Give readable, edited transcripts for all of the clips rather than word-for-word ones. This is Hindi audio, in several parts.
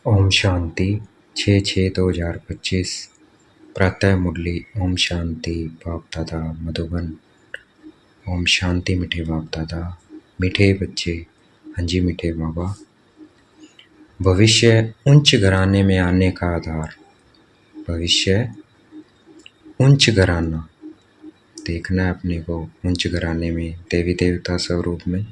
ओम शांति 6/6/2025 प्रातः मुरली। ओम शांति बाप दादा मधुबन। ओम शांति मीठे बाप दादा, मीठे बच्चे। हाँ जी मीठे बाबा। भविष्य उच्च घराने में आने का आधार। भविष्य उच्च घराना देखना है अपने को, उच्च घराने में देवी देवता स्वरूप में।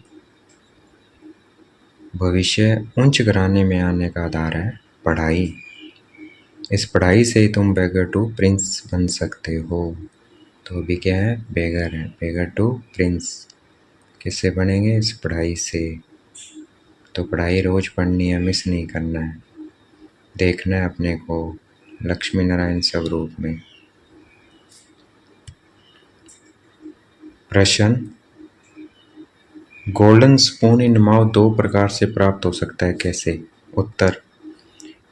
भविष्य उच्च घराने में आने का आधार है पढ़ाई। इस पढ़ाई से ही तुम बेगर टू प्रिंस बन सकते हो। तो अभी क्या है, बेगर है, बेगर टू प्रिंस। किससे बनेंगे? इस पढ़ाई से। तो पढ़ाई रोज पढ़नी है, मिस नहीं करना है। देखना है अपने को लक्ष्मी नारायण स्वरूप में। प्रश्न, गोल्डन स्पून इन माउथ दो प्रकार से प्राप्त हो सकता है, कैसे? उत्तर,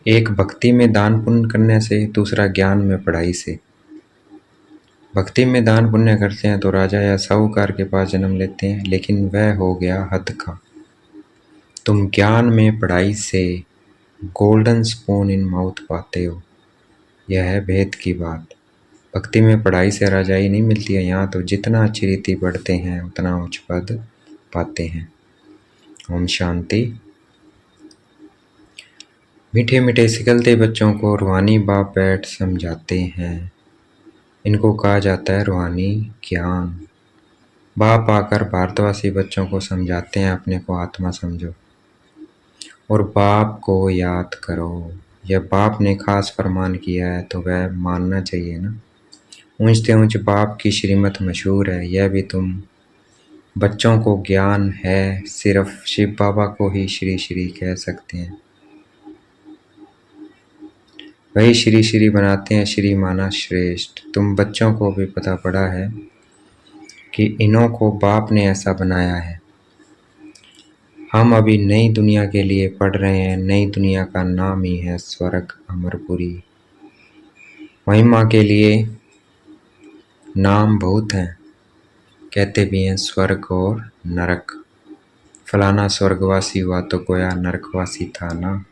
एक भक्ति में दान पुण्य करने से, दूसरा ज्ञान में पढ़ाई से। भक्ति में दान पुण्य करते हैं तो राजा या साहूकार के पास जन्म लेते हैं, लेकिन वह हो गया हद का। तुम ज्ञान में पढ़ाई से गोल्डन स्पून इन माउथ पाते हो। यह है भेद की बात। भक्ति में पढ़ाई से राजाई नहीं मिलती है। यहाँ तो जितना अच्छी रीति बढ़ते हैं उतना उच्च पद पाते हैं। ओम शांति। मीठे मीठे सिकलते बच्चों को रूहानी बाप बैठ समझाते हैं। इनको कहा जाता है रूहानी ज्ञान। बाप आकर भारतवासी बच्चों को समझाते हैं अपने को आत्मा समझो और बाप को याद करो। यह बाप ने खास फरमान किया है तो वह मानना चाहिए ना। ऊंचते ऊंच बाप की श्रीमत मशहूर है। यह भी तुम बच्चों को ज्ञान है, सिर्फ शिव बाबा को ही श्री श्री कह सकते हैं। वही श्री श्री बनाते हैं, श्री माना श्रेष्ठ। तुम बच्चों को भी पता पड़ा है कि इन्हों को बाप ने ऐसा बनाया है। हम अभी नई दुनिया के लिए पढ़ रहे हैं। नई दुनिया का नाम ही है स्वर्ग अमरपुरी। महिमा के लिए नाम बहुत हैं, कहते भी हैं स्वर्ग और नरक। फलाना स्वर्गवासी हुआ तो गोया नरकवासी था ना,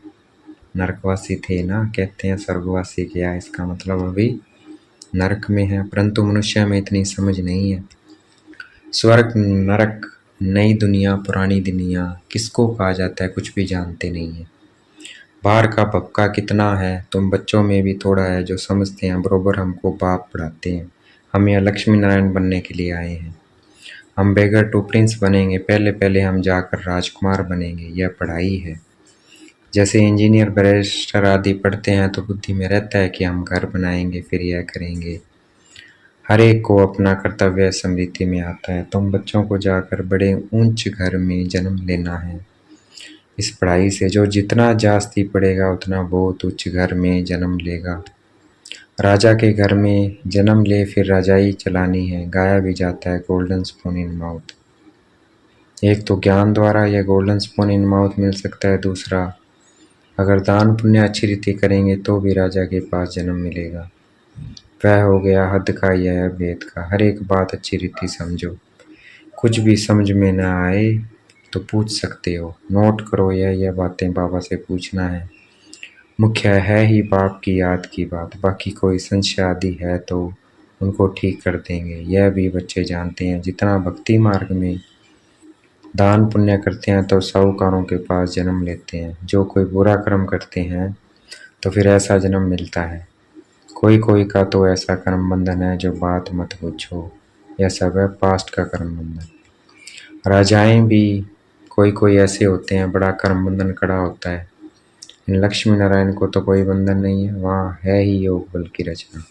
नरकवासी थे ना, कहते हैं स्वर्गवासी गया। इसका मतलब अभी नरक में है, परंतु मनुष्य में इतनी समझ नहीं है। स्वर्ग नरक, नई दुनिया पुरानी दुनिया किसको कहा जाता है कुछ भी जानते नहीं है। बाहर का भपका कितना है, तुम बच्चों में भी थोड़ा है जो समझते हैं। बरोबर हमको बाप पढ़ाते हैं। हम यहाँ लक्ष्मी नारायण बनने के लिए आए हैं। हम बेगर टू प्रिंस बनेंगे। पहले पहले हम जाकर राजकुमार बनेंगे। यह पढ़ाई है। जैसे इंजीनियर बैरिस्टर आदि पढ़ते हैं तो बुद्धि में रहता है कि हम घर बनाएंगे, फिर यह करेंगे। हर एक को अपना कर्तव्य स्मृति में आता है। तुम बच्चों को जाकर बड़े ऊंच घर में जन्म लेना है। इस पढ़ाई से जो जितना जास्ती पढ़ेगा उतना बहुत उच्च घर में जन्म लेगा। राजा के घर में जन्म ले फिर राजाई चलानी है। गाया भी जाता है गोल्डन स्पून इन माउथ। एक तो ज्ञान द्वारा यह गोल्डन स्पून इन माउथ मिल सकता है, दूसरा अगर दान पुण्य अच्छी रीति करेंगे तो भी राजा के पास जन्म मिलेगा। वह हो गया हद का, यह है भेद का। हर एक बात अच्छी रीति समझो। कुछ भी समझ में ना आए तो पूछ सकते हो, नोट करो। यह बातें बाबा से पूछना है। मुख्य है ही बाप की याद की बात। बाकी कोई संशय आदि है तो उनको ठीक कर देंगे। यह भी बच्चे जानते हैं। जितना भक्ति मार्ग में दान पुण्य करते हैं तो साहूकारों के पास जन्म लेते हैं। जो कोई बुरा कर्म करते हैं तो फिर ऐसा जन्म मिलता है। कोई कोई का तो ऐसा कर्म बंधन है जो बात मत पूछो। यह सब है पास्ट का कर्म बंधन। राजाएं भी कोई कोई ऐसे होते हैं, बड़ा कर्म बंधन कड़ा होता है। इन लक्ष्मी नारायण को तो कोई बंधन नहीं है, वहाँ है ही योग बल की रचना।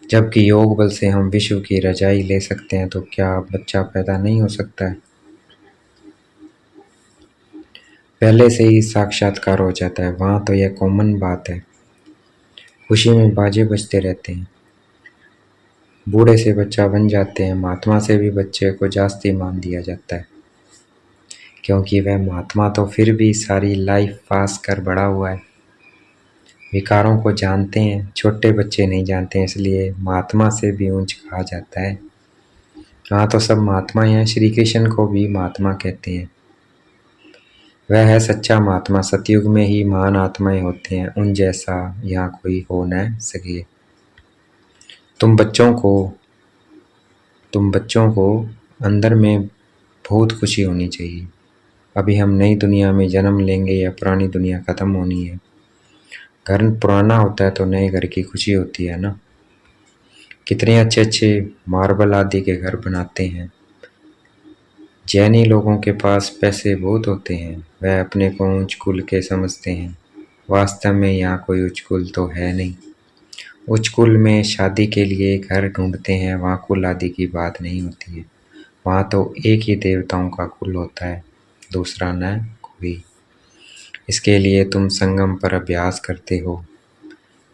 जबकि योग बल से हम विश्व की रजाई ले सकते हैं तो क्या बच्चा पैदा नहीं हो सकता है? पहले से ही साक्षात्कार हो जाता है। वहाँ तो यह कॉमन बात है। खुशी में बाजे बजते रहते हैं। बूढ़े से बच्चा बन जाते हैं। महात्मा से भी बच्चे को जास्ती मान दिया जाता है, क्योंकि वह महात्मा तो फिर भी सारी लाइफ पास कर बड़ा हुआ है। विकारों को जानते हैं, छोटे बच्चे नहीं जानते हैं, इसलिए महात्मा से भी ऊंच कहा जाता है। हाँ तो सब महात्मा हैं। श्री कृष्ण को भी महात्मा कहते हैं। वह है सच्चा महात्मा। सतयुग में ही महान आत्माएं होते हैं, उन जैसा यहाँ कोई हो न सके। तुम बच्चों को अंदर में बहुत खुशी होनी चाहिए। अभी हम नई दुनिया में जन्म लेंगे या पुरानी दुनिया खत्म होनी है। घर पुराना होता है तो नए घर की खुशी होती है ना। कितने अच्छे अच्छे मार्बल आदि के घर बनाते हैं। जैनी लोगों के पास पैसे बहुत होते हैं, वह अपने को ऊंच कुल के समझते हैं। वास्तव में यहाँ कोई उच्च कुल तो है नहीं। उच्च कुल में शादी के लिए घर ढूंढते हैं, वहाँ कुल आदि की बात नहीं होती है। वहाँ तो एक ही देवताओं का कुल होता है, दूसरा न कोई। इसके लिए तुम संगम पर अभ्यास करते हो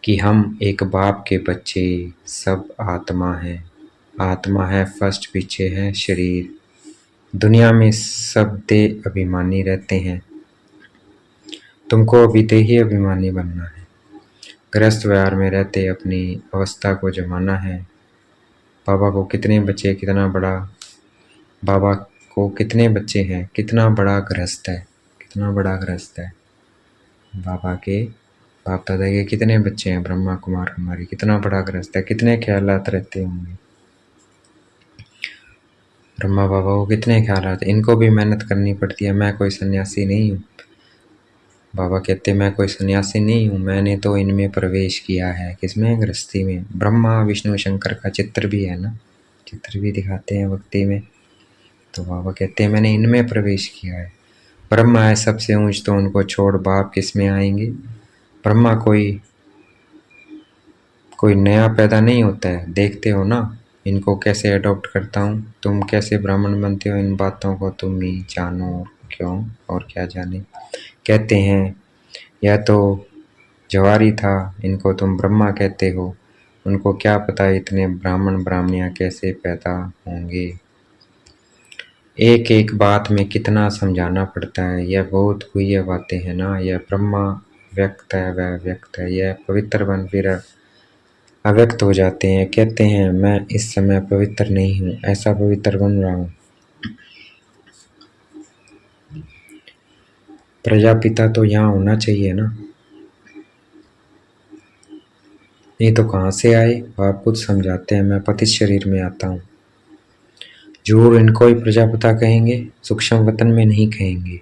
कि हम एक बाप के बच्चे सब आत्मा हैं। आत्मा है फर्स्ट, पीछे है शरीर। दुनिया में सब देह अभिमानी रहते हैं, तुमको अभी देही अभिमानी बनना है। गृहस्थ व्यवहार में रहते अपनी अवस्था को जमाना है। बाबा को कितने बच्चे हैं, कितना बड़ा गृहस्थ है, कितना बड़ा गृहस्थ है। बाबा के बाप दादा के कितने बच्चे हैं, ब्रह्मा कुमार कुमारी, कितना बड़ा गृहस्थ है। कितने ख्यालात रहते होंगे ब्रह्मा बाबा को, कितने ख्यालात। इनको भी मेहनत करनी पड़ती है। मैं कोई सन्यासी नहीं हूँ। बाबा कहते मैं कोई सन्यासी नहीं हूँ, मैंने तो इनमें प्रवेश किया है। किसमें? गृहस्थी में। ब्रह्मा विष्णु शंकर का चित्र भी है ना, चित्र भी दिखाते हैं भक्ति में। तो बाबा कहते हैं मैंने इनमें प्रवेश किया है। ब्रह्मा है सबसे ऊंच, तो उनको छोड़ बाप किस में आएंगे। ब्रह्मा कोई नया पैदा नहीं होता है। देखते हो ना इनको कैसे अडॉप्ट करता हूँ। तुम कैसे ब्राह्मण बनते हो, इन बातों को तुम ही जानो, क्यों और क्या जाने। कहते हैं यह तो जवारी था, इनको तुम ब्रह्मा कहते हो। उनको क्या पता इतने ब्राह्मण ब्राह्मणियाँ कैसे पैदा होंगे। एक एक बात में कितना समझाना पड़ता है। यह बहुत गुह्य बातें हैं ना। यह ब्रह्मा व्यक्त है, वह व्यक्त है। यह पवित्र बन फिर अव्यक्त हो जाते हैं। कहते हैं मैं इस समय पवित्र नहीं हूँ, ऐसा पवित्र बन रहा हूँ। प्रजापिता तो यहाँ होना चाहिए ना, ये तो कहाँ से आए। आप खुद समझाते हैं मैं पतित शरीर में आता हूँ। जरूर इनको ही प्रजापिता कहेंगे, सूक्ष्म वतन में नहीं कहेंगे।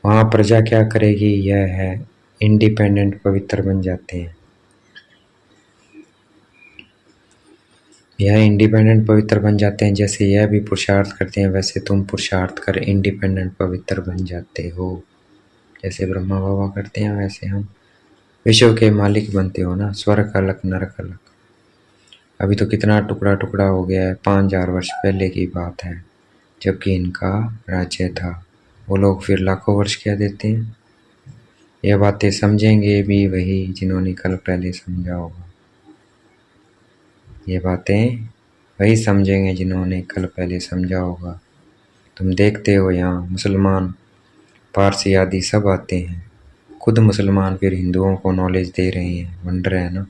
वहाँ प्रजा क्या करेगी, यह है इंडिपेंडेंट पवित्र बन जाते हैं। यह इंडिपेंडेंट पवित्र बन जाते हैं। जैसे यह भी पुरुषार्थ करते हैं, वैसे तुम पुरुषार्थ कर इंडिपेंडेंट पवित्र बन जाते हो। जैसे ब्रह्मा बाबा करते हैं, वैसे हम विश्व के मालिक बनते हो ना। स्वर्ग अलग नरक अलग। अभी तो कितना टुकड़ा टुकड़ा हो गया है। 5000 वर्ष पहले की बात है, जबकि इनका राज्य था। वो लोग फिर लाखों वर्ष क्या देते हैं। यह बातें समझेंगे भी वही जिन्होंने कल पहले समझा होगा। ये बातें वही समझेंगे जिन्होंने कल पहले समझा होगा। तुम देखते हो यहाँ मुसलमान, पारसी आदि सब आते हैं। खुद मुसलमान फिर हिंदुओं को नॉलेज दे रहे हैं। वंडर है ना।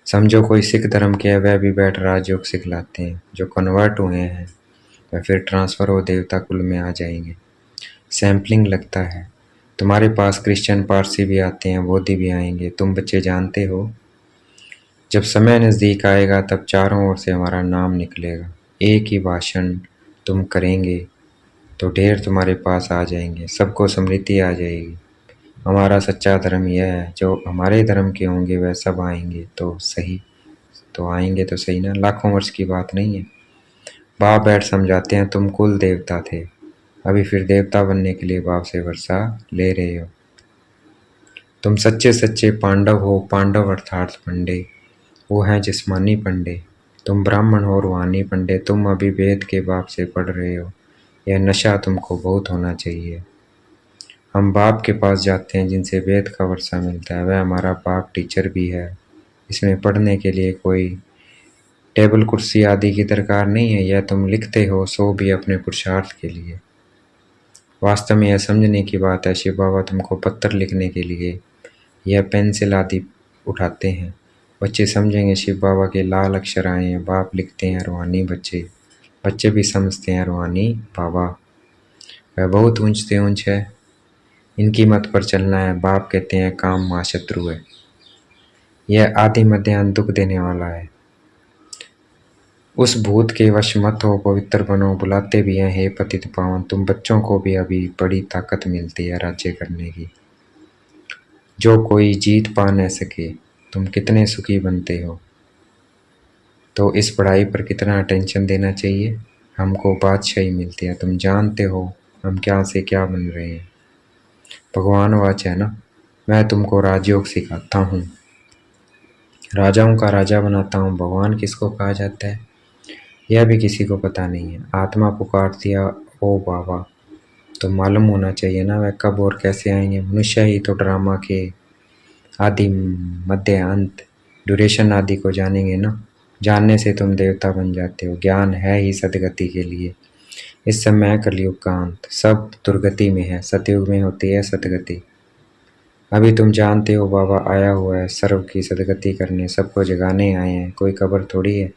समझो कोई सिख धर्म के है, वह भी बैठ राजयोग सिखलाते हैं। जो कन्वर्ट हुए हैं वह फिर ट्रांसफ़र हो देवता कुल में आ जाएंगे। सैम्पलिंग लगता है। तुम्हारे पास क्रिश्चियन पारसी भी आते हैं, बौद्धि भी आएंगे। तुम बच्चे जानते हो जब समय नज़दीक आएगा तब चारों ओर से हमारा नाम निकलेगा। एक ही भाषण तुम करेंगे तो ढेर तुम्हारे पास आ जाएंगे, सबको समृद्धि आ जाएगी। हमारा सच्चा धर्म यह है, जो हमारे धर्म के होंगे वह सब आएंगे तो सही। तो आएंगे तो सही ना, लाखों वर्ष की बात नहीं है। बाप बैठ समझाते हैं तुम कुल देवता थे, अभी फिर देवता बनने के लिए बाप से वर्षा ले रहे हो। तुम सच्चे सच्चे पांडव हो। पांडव अर्थात पंडे, वो हैं जिस्मानी पंडे। तुम ब्राह्मण हो, रूहानी पंडे। तुम अभी वेद के बाप से पढ़ रहे हो। यह नशा तुमको बहुत होना चाहिए। हम बाप के पास जाते हैं जिनसे वेद का वर्षा मिलता है। वह हमारा बाप टीचर भी है। इसमें पढ़ने के लिए कोई टेबल कुर्सी आदि की दरकार नहीं है। यह तुम लिखते हो सो भी अपने पुरुषार्थ के लिए। वास्तव में यह समझने की बात है। शिव बाबा तुमको पत्र लिखने के लिए यह पेंसिल आदि उठाते हैं। बच्चे समझेंगे शिव बाबा के लाल अक्षर आए हैं। बाप लिखते हैं रूहानी बच्चे, बच्चे भी समझते हैं रूहानी बाबा। वह बहुत ऊंच से ऊंच है। इनकी मत पर चलना है। बाप कहते हैं काम माँ शत्रु है। यह आदि मध्य अंत दुख देने वाला है। उस भूत के वश मत हो, पवित्र बनो। बुलाते भी हैं हे पतित पावन। तुम बच्चों को भी अभी बड़ी ताकत मिलती है राज्य करने की। जो कोई जीत पा न सके, तुम कितने सुखी बनते हो। तो इस पढ़ाई पर कितना अटेंशन देना चाहिए। हमको बादशाही मिलती है। तुम जानते हो हम क्या से क्या बन रहे हैं। भगवान वाच है ना, मैं तुमको राजयोग सिखाता हूँ, राजाओं का राजा बनाता हूँ। भगवान किसको कहा जाता है यह भी किसी को पता नहीं है। आत्मा पुकारती है ओ बाबा, तो मालूम होना चाहिए ना वह कब और कैसे आएंगे। मनुष्य ही तो ड्रामा के आदि मध्य अंत ड्यूरेशन आदि को जानेंगे ना। जानने से तुम देवता बन जाते हो। ज्ञान है ही सदगति के लिए। इस समय है कलयुग का अंत, सब दुर्गति में है। सतयुग में होती है सदगति। अभी तुम जानते हो बाबा आया हुआ है सर्व की सदगति करने, सबको जगाने आए हैं। कोई कब्र थोड़ी है।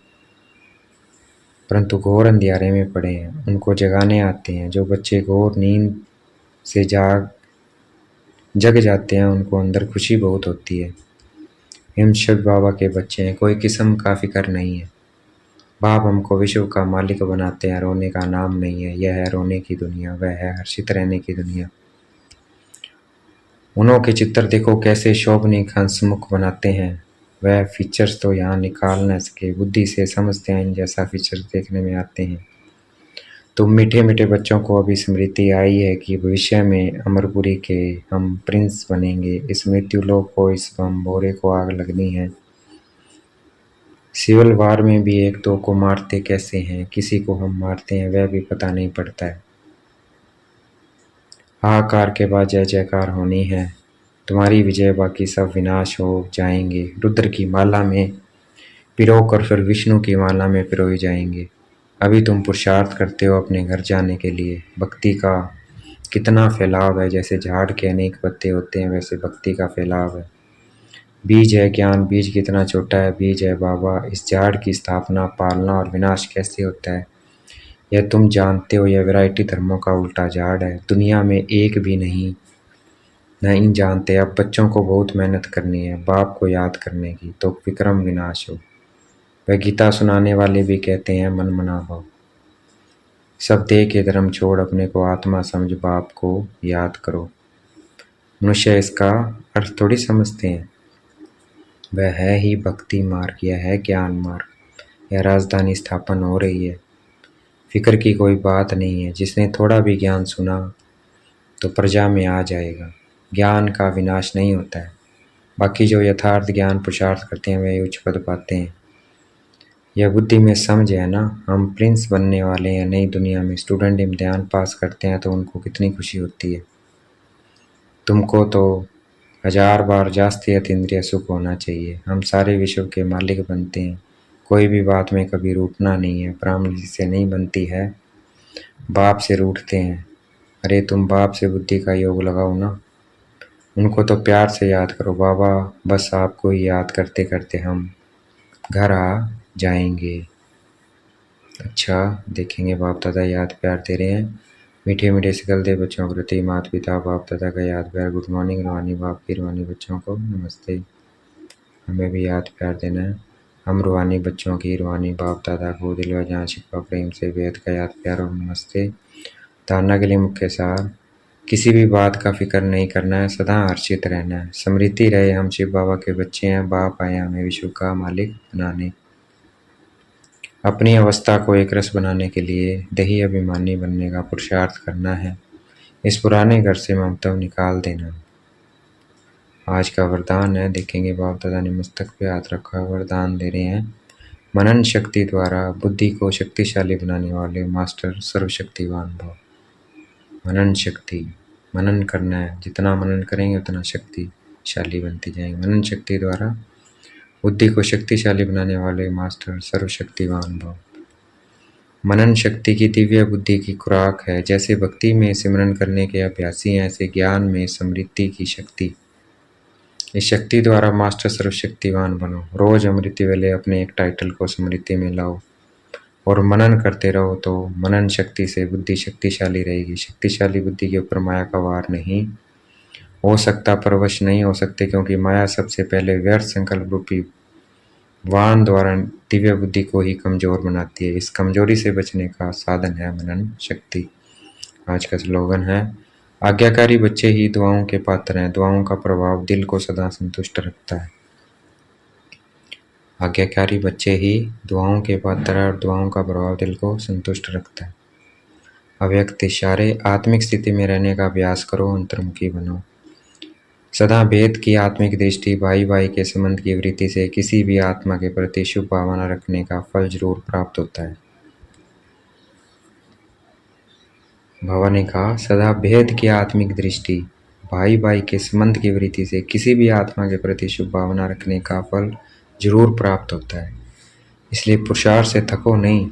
परंतु घोर अंधियारे में पड़े हैं, उनको जगाने आते हैं। जो बच्चे घोर नींद से जग जाते हैं उनको अंदर खुशी बहुत होती है। हम शिव बाबा के बच्चे हैं, कोई किस्म का फिक्र नहीं है। बाप हमको विश्व का मालिक बनाते हैं। रोने का नाम नहीं है। यह है रोने की दुनिया, वह है हर्षित रहने की दुनिया। उन्हों के चित्र देखो कैसे शोभनीय हंसमुख बनाते हैं। वह फीचर्स तो यहाँ निकाल न सके, बुद्धि से समझते हैं इन जैसा फीचर्स देखने में आते हैं। तो मीठे मीठे बच्चों को अभी स्मृति आई है कि भविष्य में अमरपुरी के हम प्रिंस बनेंगे। इस मृत्यु लोक को, इस बम भोरे को आग लगनी है। सिविल वार में भी एक दो को मारते कैसे हैं, किसी को हम मारते हैं वह भी पता नहीं पड़ता है। हाहाकार के बाद जय जयकार होनी है। तुम्हारी विजय, बाकी सब विनाश हो जाएंगे। रुद्र की माला में पिरोकर फिर विष्णु की माला में पिरोए जाएंगे। अभी तुम पुरुषार्थ करते हो अपने घर जाने के लिए। भक्ति का कितना फैलाव है। जैसे झाड़ के अनेक पत्ते होते हैं वैसे भक्ति का फैलाव है। बीज है ज्ञान, बीज कितना छोटा है। बीज है बाबा। इस झाड़ की स्थापना, पालना और विनाश कैसे होता है यह तुम जानते हो। यह वैरायटी धर्मों का उल्टा झाड़ है। दुनिया में एक भी नहीं जानते। अब बच्चों को बहुत मेहनत करनी है बाप को याद करने की, तो विक्रम विनाश हो। वह गीता सुनाने वाले भी कहते हैं मन मना भव। सब देह के धर्म छोड़ अपने को आत्मा समझ बाप को याद करो। मनुष्य इसका अर्थ थोड़ी समझते हैं। वह है ही भक्ति मार्ग, यह है ज्ञान मार्ग। यह राजधानी स्थापन हो रही है। फिक्र की कोई बात नहीं है। जिसने थोड़ा भी ज्ञान सुना तो प्रजा में आ जाएगा। ज्ञान का विनाश नहीं होता है। बाकी जो यथार्थ ज्ञान पुरुषार्थ करते हैं वे उच्च पद पाते हैं। यह बुद्धि में समझ है ना, हम प्रिंस बनने वाले हैं नई दुनिया में। स्टूडेंट इम्तिहान पास करते हैं तो उनको कितनी खुशी होती है। तुमको तो 1000 बार जास्ती अतीन्द्रिय सुख होना चाहिए। हम सारे विश्व के मालिक बनते हैं। कोई भी बात में कभी रूठना नहीं है। ब्राह्मण से नहीं बनती है, बाप से रूठते हैं। अरे तुम बाप से बुद्धि का योग लगाओ ना। उनको तो प्यार से याद करो बाबा। बस आपको ही याद करते करते हम घर आ जाएंगे। अच्छा देखेंगे बाप दादा याद प्यार दे रहे हैं। मीठे मीठे सिकलते बच्चों के प्रति माता पिता बाप दादा का याद प्यार। गुड मॉर्निंग रूहानी बाप की रूहानी बच्चों को नमस्ते। हमें भी याद प्यार देना है। हम रूहानी बच्चों की रूहानी बाप दादा को दिल व जान शिकवा प्रेम से वेद का याद प्यार और नमस्ते। धारणा के लिए मुख्य सार, किसी भी बात का फिक्र नहीं करना है, सदा हर्षित रहना है। स्मृति रहे हम शिव बाबा के बच्चे हैं। बाप आए हमें विश्व का मालिक बनाने। अपनी अवस्था को एक रस बनाने के लिए दही अभिमानी बनने का पुरुषार्थ करना है। इस पुराने घर से ममता निकाल देना। आज का वरदान है, देखेंगे बाप दादा ने मस्तक पे हाथ रखा वरदान दे रहे हैं। मनन शक्ति द्वारा बुद्धि को शक्तिशाली बनाने वाले मास्टर सर्वशक्तिवान भव। मनन शक्ति, मनन करना है। जितना मनन करेंगे उतना शक्तिशाली बनती जाएंगे। मनन शक्ति द्वारा बुद्धि को शक्तिशाली बनाने वाले मास्टर सर्वशक्तिवान भव। मनन शक्ति की दिव्य बुद्धि की खुराक है। जैसे भक्ति में सिमरन करने के अभ्यासी हैं, ऐसे ज्ञान में समृद्धि की शक्ति। इस शक्ति द्वारा मास्टर सर्वशक्तिवान बनो। रोज अमृत वेले अपने एक टाइटल को स्मृति में लाओ और मनन करते रहो, तो मनन शक्ति से बुद्धि शक्तिशाली रहेगी। शक्तिशाली बुद्धि के ऊपर माया का वार नहीं। हो सकता पर वश नहीं हो सकते, क्योंकि माया सबसे पहले व्यर्थ संकल्प रूपी वाण द्वारा दिव्य बुद्धि को ही कमजोर बनाती है। इस कमजोरी से बचने का साधन है मनन शक्ति। आज का स्लोगन है, आज्ञाकारी बच्चे ही दुआओं के पात्र हैं, दुआओं का प्रभाव दिल को सदा संतुष्ट रखता है। आज्ञाकारी बच्चे ही दुआओं के पात्र हैं और दुआओं का प्रभाव दिल को संतुष्ट रखता है। अव्यक्त इशारे, आत्मिक स्थिति में रहने का अभ्यास करो, अंतर्मुखी बनो। सदा भेद की आत्मिक दृष्टि, भाई भाई के संबंध की वृत्ति से किसी भी आत्मा के प्रति शुभ भावना रखने का फल जरूर प्राप्त होता है। बाबा ने कहा, सदा भेद की आत्मिक दृष्टि, भाई भाई के संबंध की वृत्ति से किसी भी आत्मा के प्रति शुभ भावना रखने का फल जरूर प्राप्त होता है। इसलिए पुरुषार्थ से थको नहीं,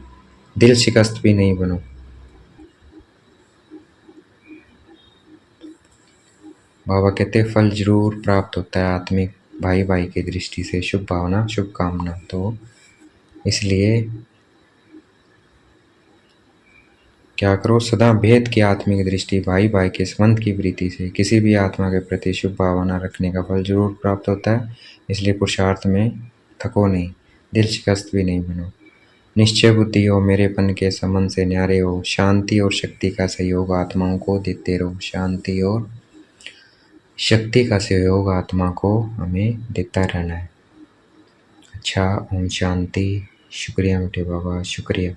दिल शिकस्त भी नहीं बनो। बाबा कहते फल जरूर प्राप्त होता है आत्मिक भाई भाई की दृष्टि से शुभ भावना शुभकामना। तो इसलिए क्या करो, सदा भेद की आत्मिक दृष्टि, भाई भाई के संबंध की वृत्ति से किसी भी आत्मा के प्रति शुभ भावना रखने का फल जरूर प्राप्त होता है। इसलिए पुरुषार्थ में थको नहीं, दिल शिकस्त भी नहीं बनो। निश्चय बुद्धि हो, मेरेपन के संबंध से न्यारे हो, शांति और शक्ति का सहयोग आत्माओं को देते रहो। शांति और शक्ति का सहयोग आत्मा को हमें देता रहना है। अच्छा, ओम शांति। शुक्रिया मीठे बाबा, शुक्रिया।